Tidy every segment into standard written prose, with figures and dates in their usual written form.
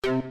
This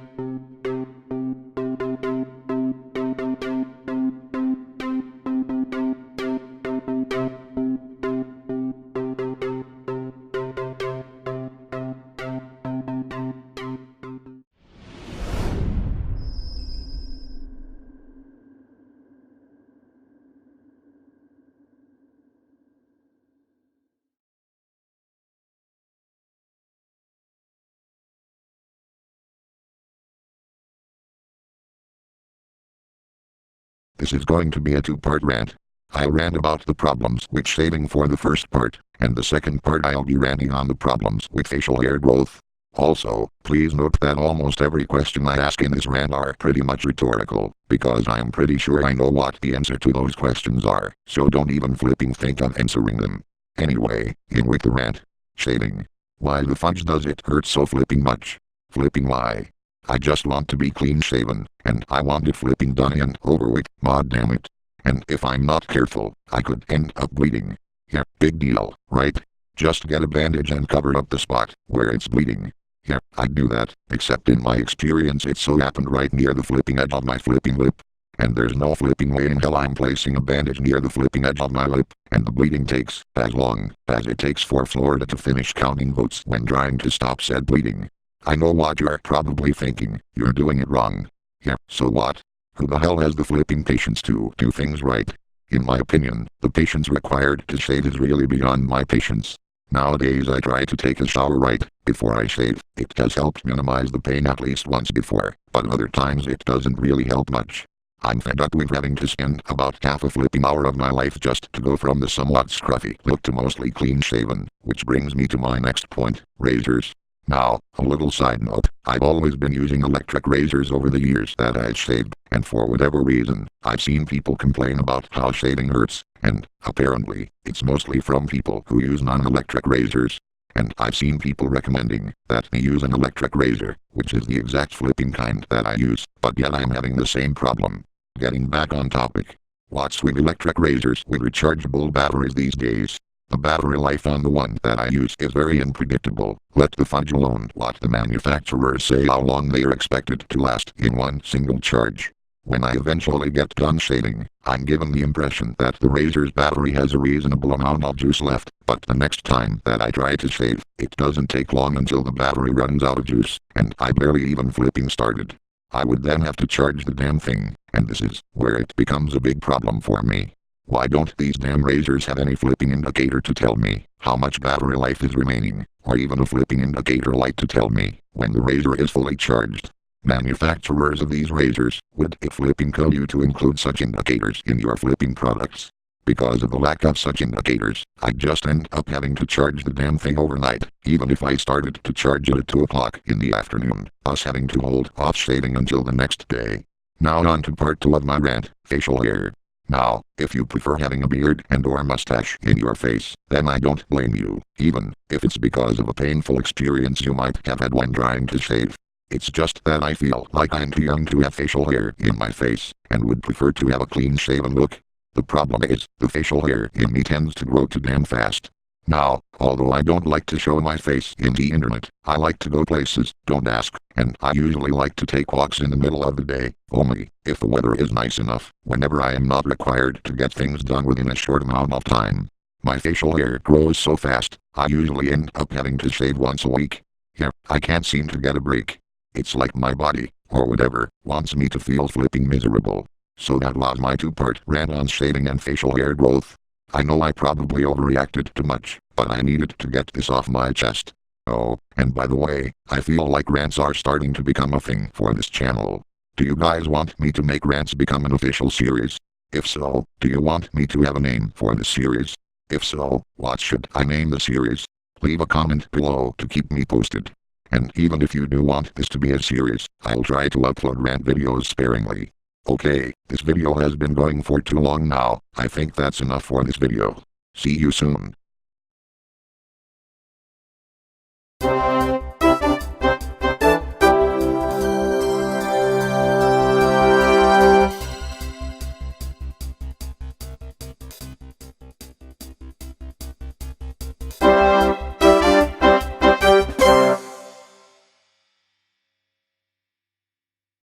is going to be a two-part rant. I'll rant about the problems with shaving for the first part, and the second part I'll be ranting on the problems with facial hair growth. Also, please note that almost every question I ask in this rant are pretty much rhetorical, because I'm pretty sure I know what the answer to those questions are, so don't even flipping think of answering them. Anyway, in with the rant. Shaving. Why the fudge does it hurt so flipping much? Flipping why? I just want to be clean shaven, and I want it flipping done and over with, god damn it. And if I'm not careful, I could end up bleeding. Yeah, big deal, right? Just get a bandage and cover up the spot where it's bleeding. Yeah, I'd do that, except in my experience it so happened right near the flipping edge of my flipping lip. And there's no flipping way in hell I'm placing a bandage near the flipping edge of my lip, and the bleeding takes as long as it takes for Florida to finish counting votes when trying to stop said bleeding. I know what you're probably thinking, you're doing it wrong. Yeah, so what? Who the hell has the flipping patience to do things right? In my opinion, the patience required to shave is really beyond my patience. Nowadays I try to take a shower right before I shave. It has helped minimize the pain at least once before, but other times it doesn't really help much. I'm fed up with having to spend about half a flipping hour of my life just to go from the somewhat scruffy look to mostly clean shaven, which brings me to my next point, razors. Now, a little side note, I've always been using electric razors over the years that I've shaved, and for whatever reason, I've seen people complain about how shaving hurts, and, apparently, it's mostly from people who use non-electric razors. And I've seen people recommending that they use an electric razor, which is the exact flipping kind that I use, but yet I'm having the same problem. Getting back on topic. What's with electric razors with rechargeable batteries these days? The battery life on the one that I use is very unpredictable, let the fudge alone what the manufacturers say how long they are expected to last in one single charge. When I eventually get done shaving, I'm given the impression that the razor's battery has a reasonable amount of juice left, but the next time that I try to shave, it doesn't take long until the battery runs out of juice, and I barely even flipping started. I would then have to charge the damn thing, and this is where it becomes a big problem for me. Why don't these damn razors have any flipping indicator to tell me how much battery life is remaining, or even a flipping indicator light to tell me when the razor is fully charged? Manufacturers of these razors, would it flipping kill you to include such indicators in your flipping products? Because of the lack of such indicators, I'd just end up having to charge the damn thing overnight, even if I started to charge it at 2 o'clock in the afternoon, thus having to hold off shaving until the next day. Now on to part 2 of my rant, facial hair. Now, if you prefer having a beard and or mustache in your face, then I don't blame you, even if it's because of a painful experience you might have had when trying to shave. It's just that I feel like I'm too young to have facial hair in my face, and would prefer to have a clean shaven look. The problem is, the facial hair in me tends to grow too damn fast. Now, although I don't like to show my face in the internet, I like to go places, don't ask, and I usually like to take walks in the middle of the day, only if the weather is nice enough, whenever I am not required to get things done within a short amount of time. My facial hair grows so fast, I usually end up having to shave once a week. Yeah, I can't seem to get a break. It's like my body, or whatever, wants me to feel flipping miserable. So that was my 2-part rant on shaving and facial hair growth. I know I probably overreacted too much, but I needed to get this off my chest. Oh, and by the way, I feel like rants are starting to become a thing for this channel. Do you guys want me to make rants become an official series? If so, do you want me to have a name for the series? If so, what should I name the series? Leave a comment below to keep me posted. And even if you do want this to be a series, I'll try to upload rant videos sparingly. Okay, this video has been going for too long now. I think that's enough for this video. See you soon.